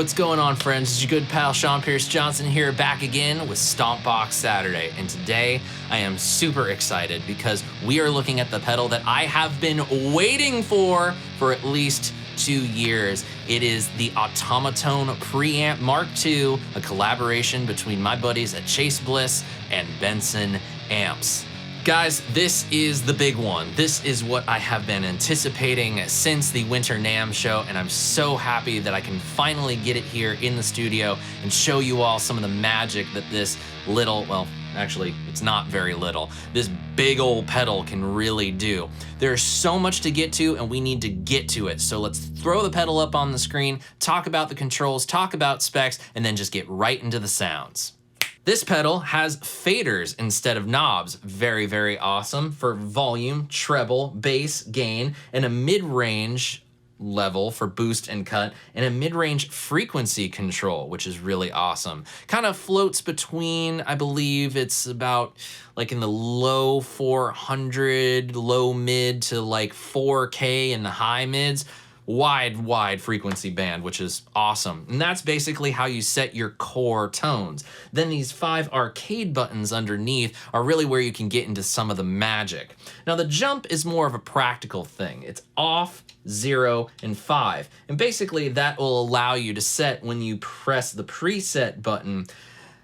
What's going on, friends? It's your good pal SeanPierceJohnson here, back again with Stompbox Saturday. And today I am super excited because we are looking at the pedal that I have been waiting for at least 2 years. It is the Automatone Preamp mkII, a collaboration between my buddies at Bliss and Benson amps. Guys, this is the big one. This is what I have been anticipating since the Winter NAMM show, and I'm so happy that I can finally get it here in the studio and show you all some of the magic that this little, well, actually, it's not very little, this big old pedal can really do. There's so much to get to, and we need to get to it. So let's throw the pedal up on the screen, talk about the controls, talk about specs, and then just get right into the sounds. This pedal has faders instead of knobs. Very, very awesome for volume, treble, bass, gain, and a mid-range level for boost and cut, and a mid-range frequency control, which is really awesome. Kind of floats between, I believe it's about like in the low 400, low mid to like 4K in the high mids. Wide frequency band, which is awesome. And that's basically how you set your core tones. Then these 5 arcade buttons underneath are really where you can get into some of the magic. Now the jump is more of a practical thing. It's off, 0, and 5. And basically that will allow you to set, when you press the preset button,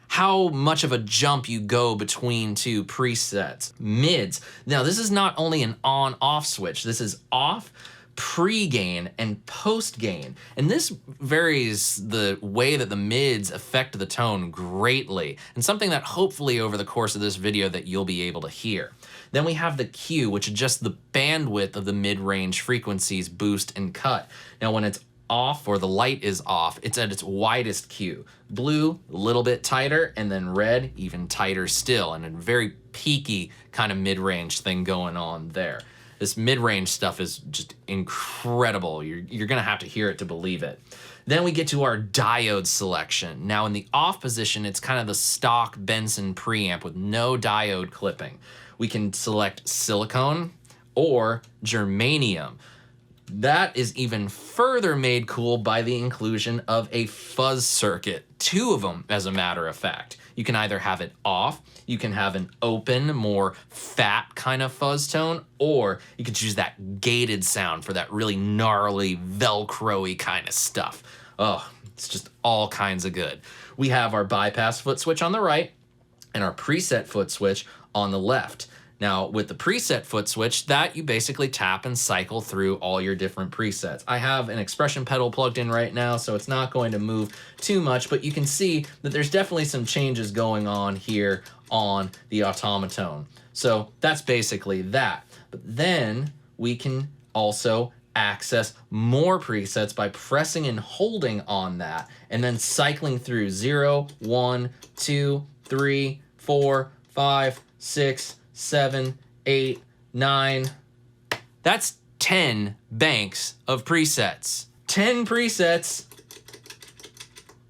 how much of a jump you go between 2 presets. Mids. Now this is not only an on-off switch. This is off, pre-gain, and post-gain. And this varies the way that the mids affect the tone greatly, and something that hopefully over the course of this video that you'll be able to hear. Then we have the Q, which adjusts the bandwidth of the mid-range frequencies, boost and cut. Now when it's off, or the light is off, it's at its widest Q. Blue, a little bit tighter, and then red, even tighter still, and a very peaky kind of mid-range thing going on there. This mid-range stuff is just incredible. You're gonna have to hear it to believe it. Then we get to our diode selection. Now in the off position, it's kind of the stock Benson preamp with no diode clipping. We can select silicone or germanium. That is even further made cool by the inclusion of a fuzz circuit. 2 of them, as a matter of fact. You can either have it off, you can have an open, more fat kind of fuzz tone, or you can choose that gated sound for that really gnarly, Velcro-y kind of stuff. Oh, it's just all kinds of good. We have our bypass foot switch on the right and our preset foot switch on the left. Now, with the preset foot switch, that you basically tap and cycle through all your different presets. I have an expression pedal plugged in right now, so it's not going to move too much, but you can see that there's definitely some changes going on here on the Automatone. So that's basically that. But then we can also access more presets by pressing and holding on that, and then cycling through 0, 1, 2, 3, 4, 5, 6, 7, 8, 9. That's 10 banks of presets. 10 presets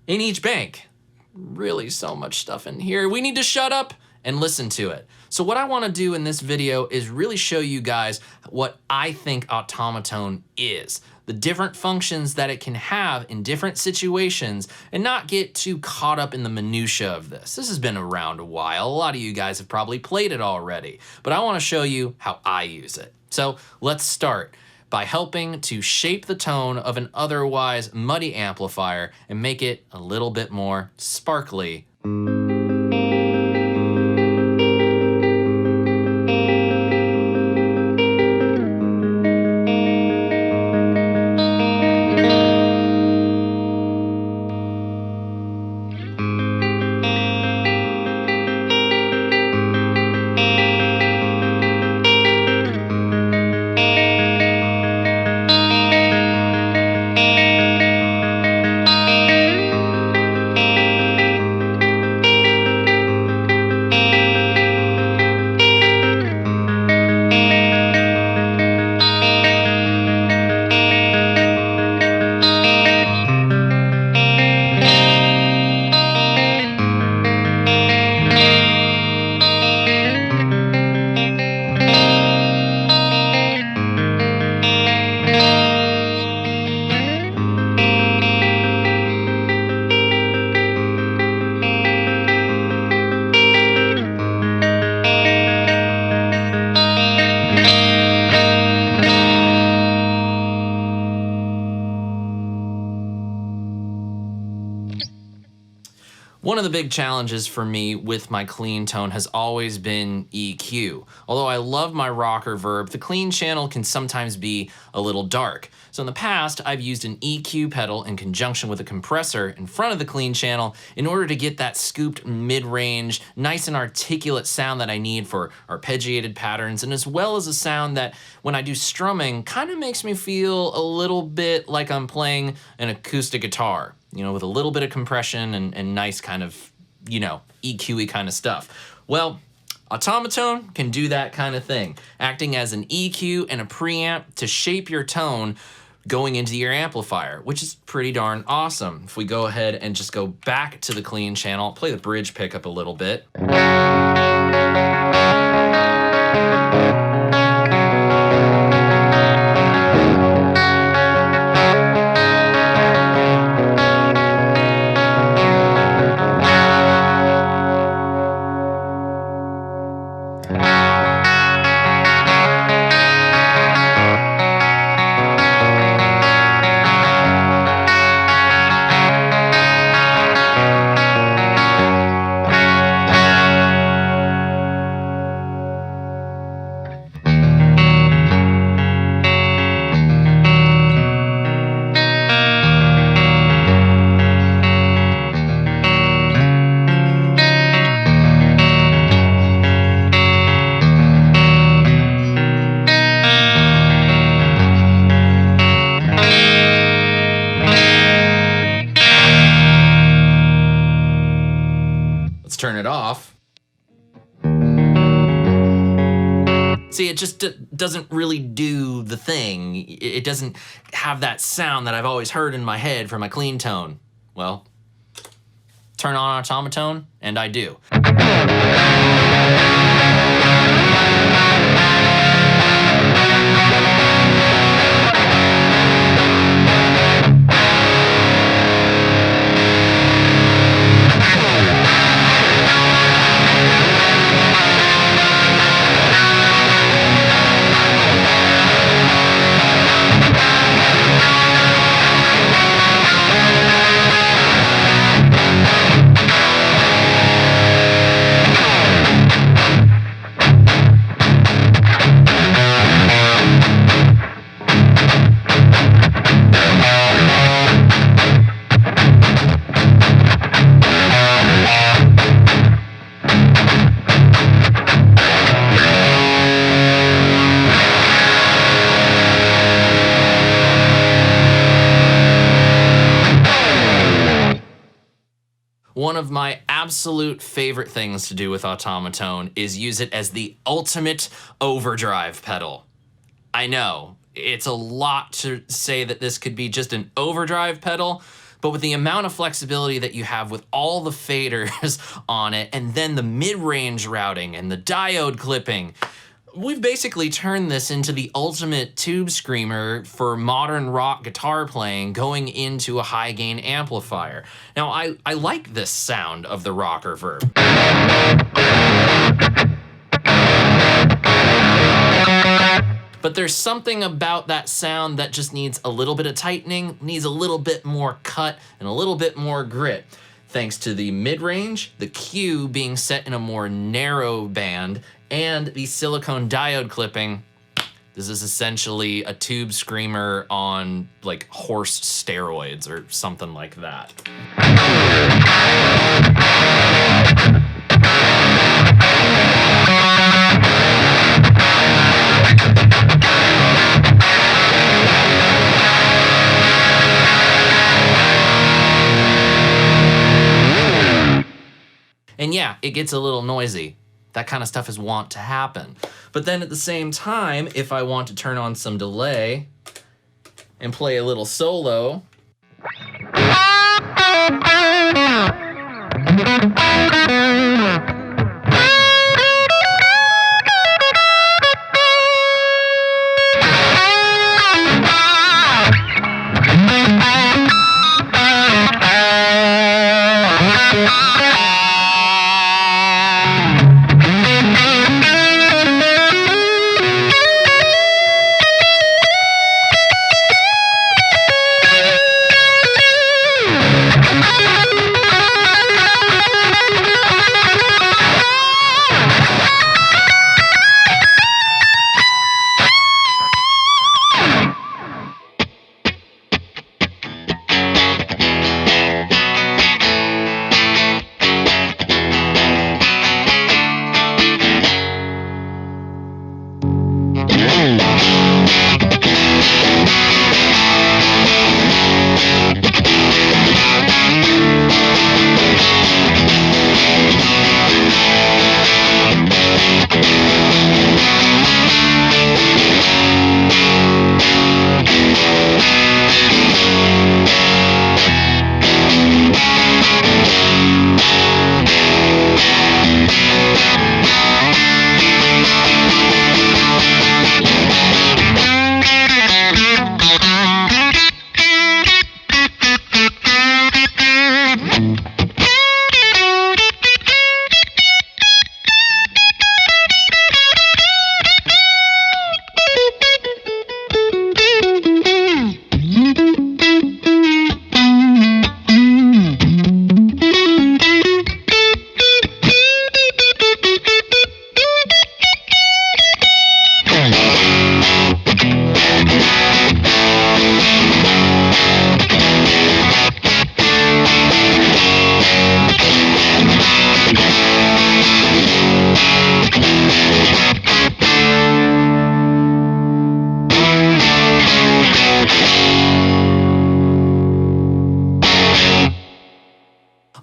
in each bank. Really so much stuff in here. We need to shut up and listen to it. So what I want to do in this video is really show you guys what I think Automatone is. The different functions that it can have in different situations, and not get too caught up in the minutia of this. This has been around a while. A lot of you guys have probably played it already, but I want to show you how I use it. So let's start by helping to shape the tone of an otherwise muddy amplifier and make it a little bit more sparkly. of the big challenges for me with my clean tone has always been EQ. Although I love my rocker verb, the clean channel can sometimes be a little dark. So in the past, I've used an EQ pedal in conjunction with a compressor in front of the clean channel in order to get that scooped mid-range, nice and articulate sound that I need for arpeggiated patterns, and as well as a sound that, when I do strumming, kind of makes me feel a little bit like I'm playing an acoustic guitar, you know, with a little bit of compression and nice kind of, you know, EQ-y kind of stuff. Well, Automatone can do that kind of thing, acting as an EQ and a preamp to shape your tone going into your amplifier, which is pretty darn awesome. If we go ahead and just go back to the clean channel, I'll play the bridge pickup a little bit. Turn it off. See, it just doesn't really do the thing. It doesn't have that sound that I've always heard in my head for my clean tone. Well, turn on Automatone, and I do. One of my absolute favorite things to do with Automatone is use it as the ultimate overdrive pedal. I know, it's a lot to say that this could be just an overdrive pedal, but with the amount of flexibility that you have with all the faders on it, and then the mid-range routing and the diode clipping, we've basically turned this into the ultimate tube screamer for modern rock guitar playing going into a high gain amplifier. Now, I like this sound of the rocker verb. But there's something about that sound that just needs a little bit of tightening, needs a little bit more cut and a little bit more grit. Thanks to the mid-range, the Q being set in a more narrow band, and the silicone diode clipping. This is essentially a tube screamer on like horse steroids or something like that. And yeah, it gets a little noisy. That kind of stuff is wont to happen. But then at the same time, if I want to turn on some delay and play a little solo,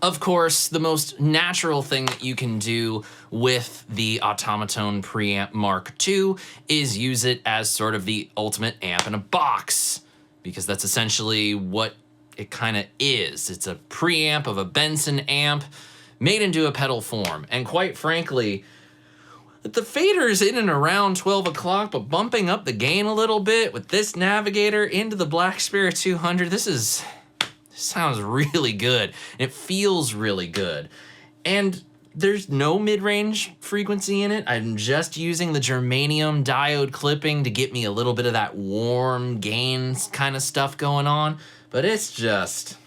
Of course, the most natural thing that you can do with the Automatone Preamp mkII is use it as sort of the ultimate amp in a box, because that's essentially what it kind of is. It's a preamp of a Benson amp made into a pedal form. And quite frankly, the fader's in and around 12 o'clock, but bumping up the gain a little bit with this navigator into the Black Spirit 200, this sounds really good. It feels really good. And there's no mid-range frequency in it. I'm just using the germanium diode clipping to get me a little bit of that warm gains kind of stuff going on. But it sounds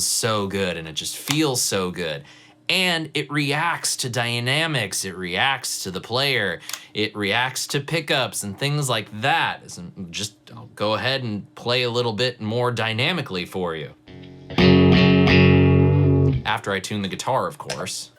so good, and it just feels so good. And it reacts to dynamics, it reacts to the player, it reacts to pickups and things like that. I'll go ahead and play a little bit more dynamically for you. After I tune the guitar, of course.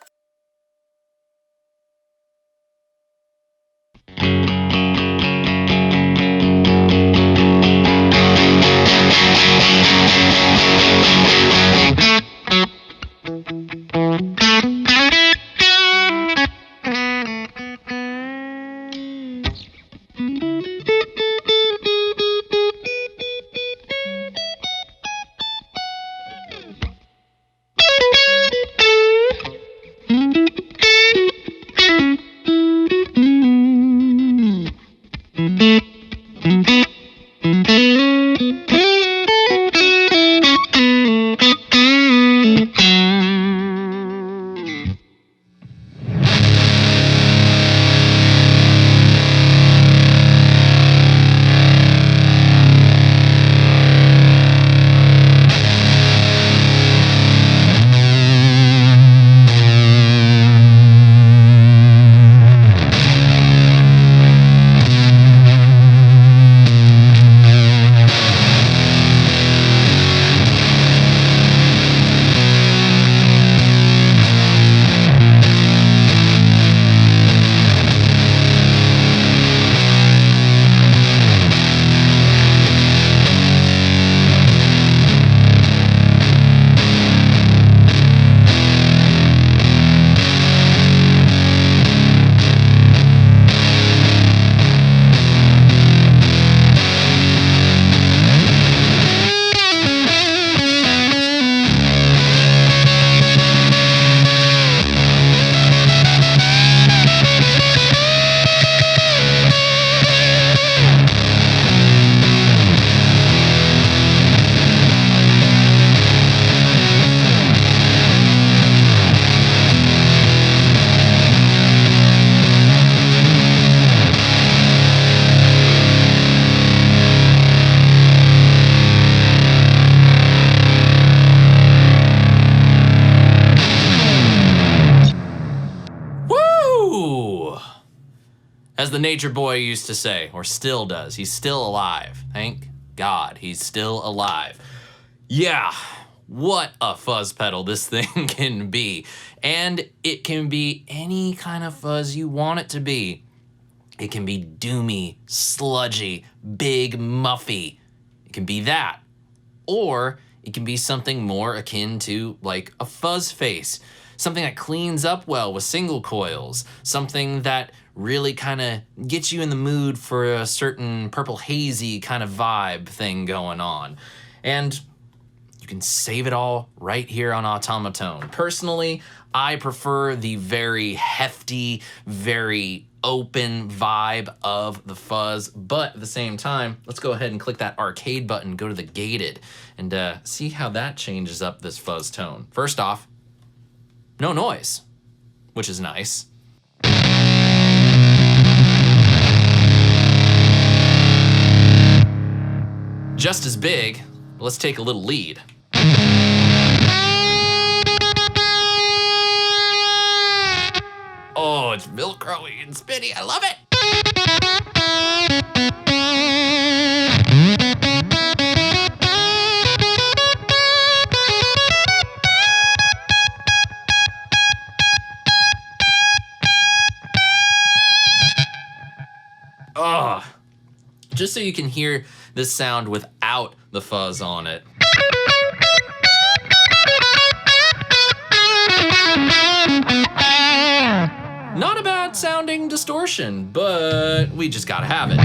As the nature boy used to say, or still does, he's still alive. Thank God he's still alive. Yeah, what a fuzz pedal this thing can be. And it can be any kind of fuzz you want it to be. It can be doomy, sludgy, big, muffy. It can be that. Or it can be something more akin to like a fuzz face. Something that cleans up well with single coils. Something that really kind of gets you in the mood for a certain purple hazy kind of vibe thing going on. And you can save it all right here on Automatone. Personally, I prefer the very hefty, very open vibe of the fuzz, but at the same time, let's go ahead and click that arcade button, go to the gated, and see how that changes up this fuzz tone. First off, no noise, which is nice. Just as big, let's take a little lead. Oh, it's Velcro-y and spinny, I love it! Oh, just so you can hear this sound without the fuzz on it. Not a bad sounding distortion, but we just gotta have it.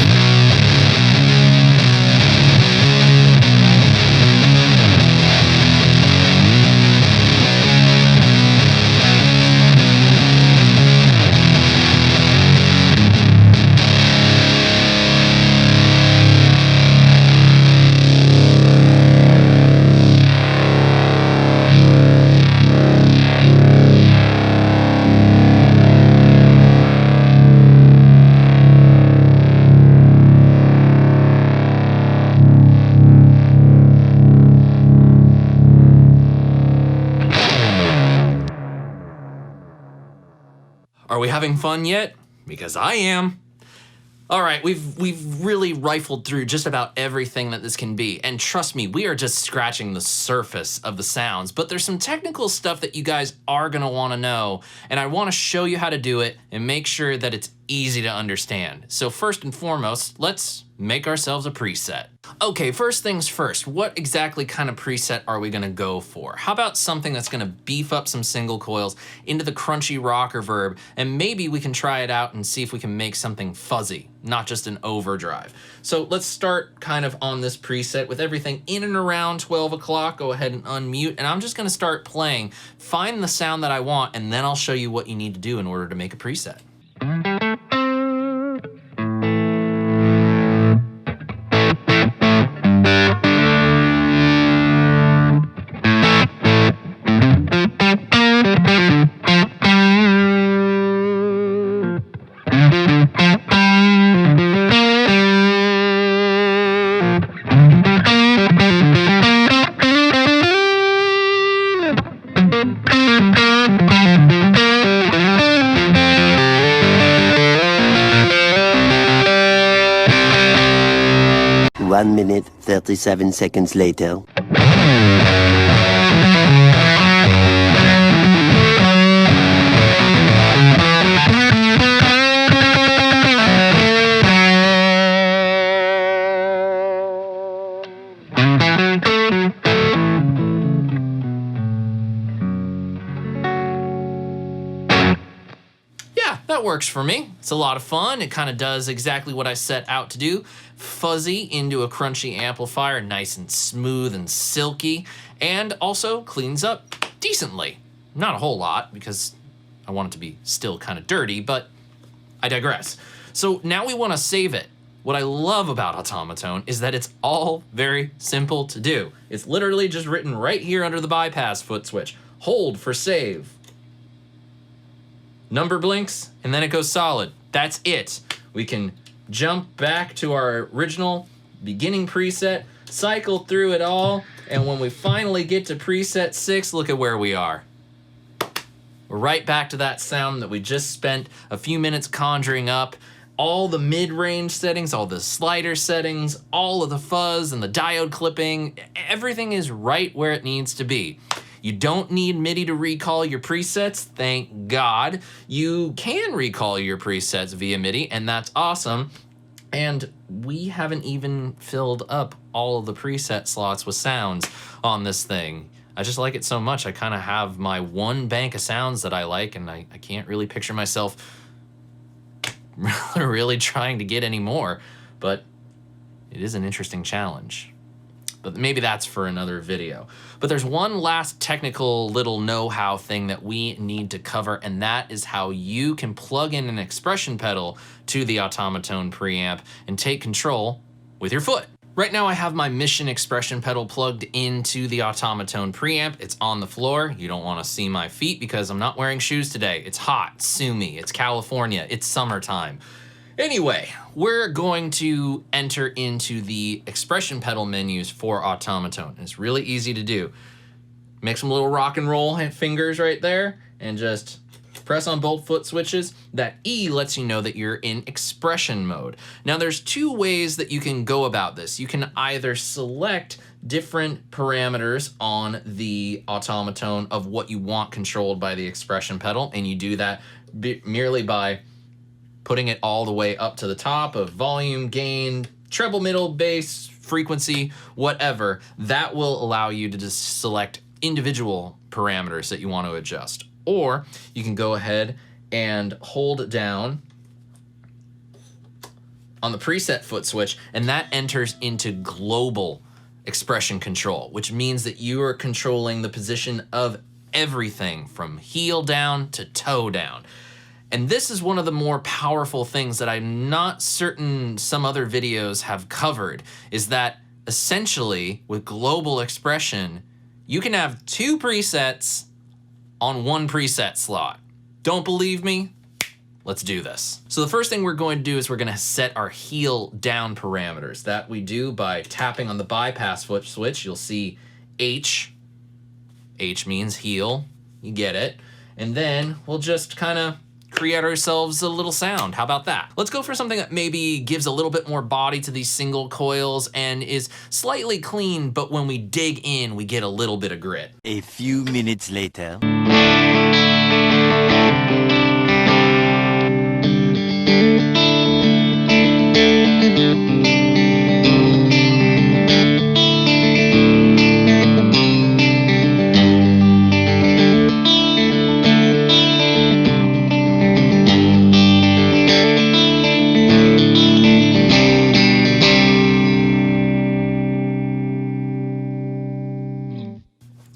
Are we having fun yet? Because I am. All right, we've really rifled through just about everything that this can be. And trust me, we are just scratching the surface of the sounds, but there's some technical stuff that you guys are gonna wanna know, and I wanna show you how to do it and make sure that it's easy to understand. So first and foremost, let's make ourselves a preset. Okay, first things first, what exactly kind of preset are we gonna go for? How about something that's gonna beef up some single coils into the crunchy rock reverb, and maybe we can try it out and see if we can make something fuzzy, not just an overdrive. So let's start kind of on this preset with everything in and around 12 o'clock. Go ahead and unmute, and I'm just gonna start playing, find the sound that I want, and then I'll show you what you need to do in order to make a preset. One minute, 37 seconds later. That works for me. It's a lot of fun. It kind of does exactly what I set out to do. Fuzzy into a crunchy amplifier, nice and smooth and silky, and also cleans up decently. Not a whole lot because I want it to be still kind of dirty, but I digress. So now we want to save it. What I love about Automatone is that it's all very simple to do. It's literally just written right here under the bypass foot switch. Hold for save. Number blinks, and then it goes solid. That's it. We can jump back to our original beginning preset, cycle through it all, and when we finally get to preset 6, look at where we are. We're right back to that sound that we just spent a few minutes conjuring up. All the mid-range settings, all the slider settings, all of the fuzz and the diode clipping, everything is right where it needs to be. You don't need MIDI to recall your presets, thank God. You can recall your presets via MIDI, and that's awesome. And we haven't even filled up all of the preset slots with sounds on this thing. I just like it so much. I kind of have my one bank of sounds that I like, and I can't really picture myself really trying to get any more, but it is an interesting challenge. But maybe that's for another video. But there's one last technical little know-how thing that we need to cover, and that is how you can plug in an expression pedal to the Automatone preamp and take control with your foot. Right now I have my Mission expression pedal plugged into the Automatone preamp. It's on the floor. You don't want to see my feet because I'm not wearing shoes today. It's hot, sue me. It's California, it's summertime. Anyway, we're going to enter into the expression pedal menus for Automatone. It's really easy to do. Make some little rock and roll fingers right there and just press on both foot switches. That E lets you know that you're in expression mode. Now there's two ways that you can go about this. You can either select different parameters on the Automatone of what you want controlled by the expression pedal, and you do that merely by putting it all the way up to the top of volume, gain, treble, middle, bass, frequency, whatever. That will allow you to just select individual parameters that you want to adjust. Or you can go ahead and hold down on the preset foot switch, and that enters into global expression control, which means that you are controlling the position of everything from heel down to toe down. And this is one of the more powerful things that I'm not certain some other videos have covered, is that essentially with global expression, you can have 2 presets on 1 preset slot. Don't believe me? Let's do this. So the first thing we're going to do is we're going to set our heel down parameters. That we do by tapping on the bypass foot switch. You'll see H. H means heel. You get it. And then we'll just kind of create ourselves a little sound. How about that? Let's go for something that maybe gives a little bit more body to these single coils and is slightly clean, but when we dig in, we get a little bit of grit. A few minutes later.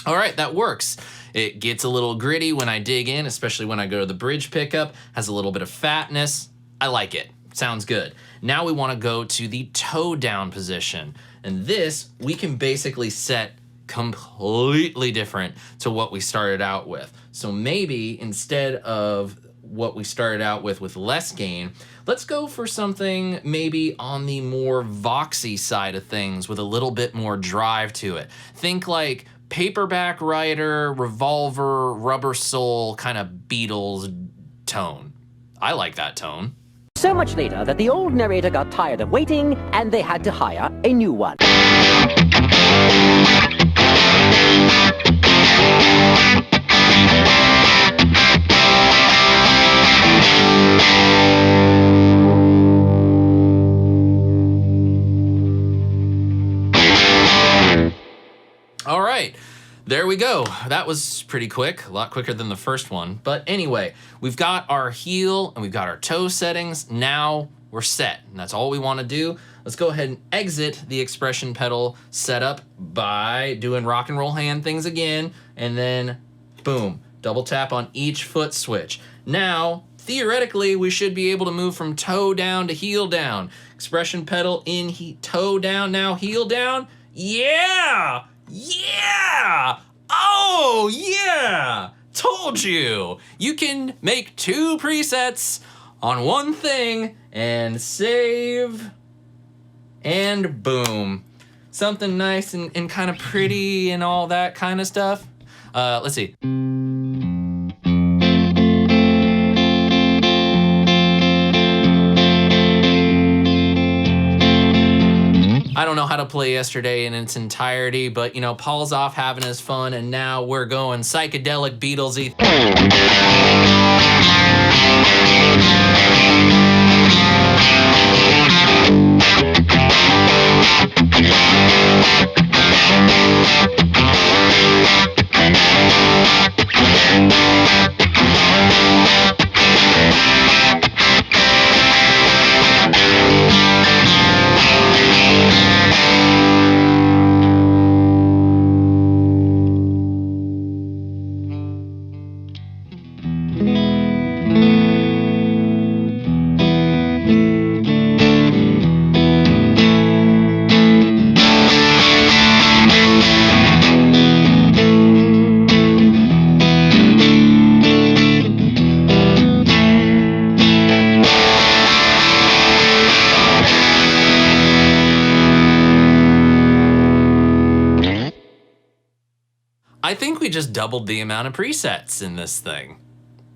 All right, that works. It gets a little gritty when I dig in, especially when I go to the bridge pickup. Has a little bit of fatness. I like it. Sounds good. Now we want to go to the toe down position. And this, we can basically set completely different to what we started out with. So maybe instead of what we started out with less gain, let's go for something maybe on the more voxy side of things with a little bit more drive to it. Think like Paperback Writer, Revolver, Rubber Soul kind of Beatles tone. I like that tone. So much later that the old narrator got tired of waiting and they had to hire a new one. All right, there we go. That was pretty quick, a lot quicker than the first one. But anyway, we've got our heel and we've got our toe settings. Now we're set, and that's all we want to do. Let's go ahead and exit the expression pedal setup by doing rock and roll hand things again, and then boom, double tap on each foot switch. Now, theoretically, we should be able to move from toe down to heel down. Expression pedal in, toe down, now heel down. Yeah! Yeah! Oh, yeah! Told you! You can make 2 presets on 1 thing and save, and boom. Something nice and kind of pretty and all that kind of stuff. Let's see. I don't know how to play Yesterday in its entirety, but you know, Paul's off having his fun, and now we're going psychedelic Beatlesy. I think we just doubled the amount of presets in this thing.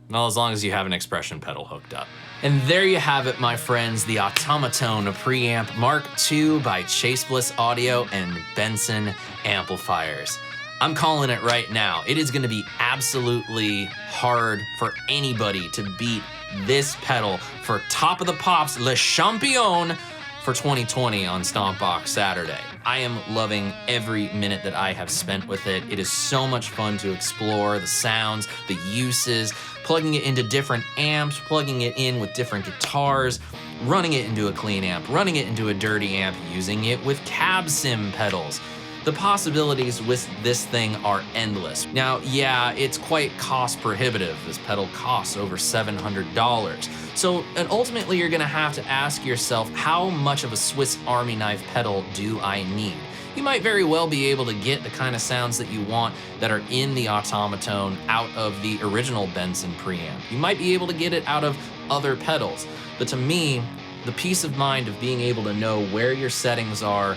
Well, as long as you have an expression pedal hooked up. And there you have it, my friends, the Automatone Preamp mkII by Bliss Audio and Benson amplifiers. I'm calling it right now. It is gonna be absolutely hard for anybody to beat this pedal for Top of the Pops Le Champion for 2020 on Stompbox Saturday. I am loving every minute that I have spent with it. It is so much fun to explore the sounds, the uses, plugging it into different amps, plugging it in with different guitars, running it into a clean amp, running it into a dirty amp, using it with cab sim pedals. The possibilities with this thing are endless. Now, yeah, it's quite cost prohibitive. This pedal costs over $700. So, and ultimately you're gonna have to ask yourself, how much of a Swiss Army knife pedal do I need? You might very well be able to get the kind of sounds that you want that are in the Automatone out of the original Benson preamp. You might be able to get it out of other pedals. But to me, the peace of mind of being able to know where your settings are,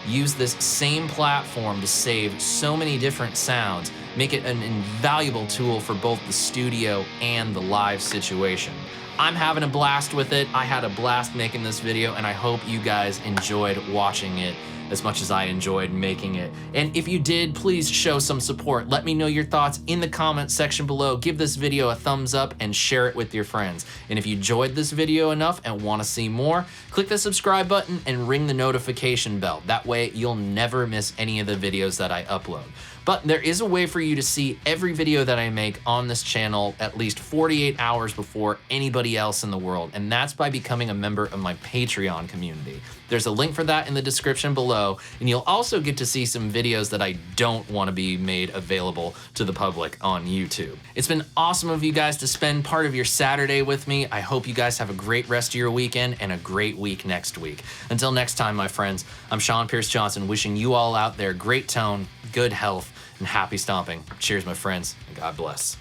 use this same platform to save so many different sounds, make it an invaluable tool for both the studio and the live situation. I'm having a blast with it. I had a blast making this video, and I hope you guys enjoyed watching it as much as I enjoyed making it. And if you did, please show some support. Let me know your thoughts in the comment section below. Give this video a thumbs up and share it with your friends. And if you enjoyed this video enough and want to see more, click the subscribe button and ring the notification bell. That way you'll never miss any of the videos that I upload. But there is a way for you to see every video that I make on this channel at least 48 hours before anybody else in the world, and that's by becoming a member of my Patreon community. There's a link for that in the description below, and you'll also get to see some videos that I don't want to be made available to the public on YouTube. It's been awesome of you guys to spend part of your Saturday with me. I hope you guys have a great rest of your weekend and a great week next week. Until next time, my friends, I'm SeanPierceJohnson, wishing you all out there great tone, good health, and happy stomping. Cheers, my friends, and God bless.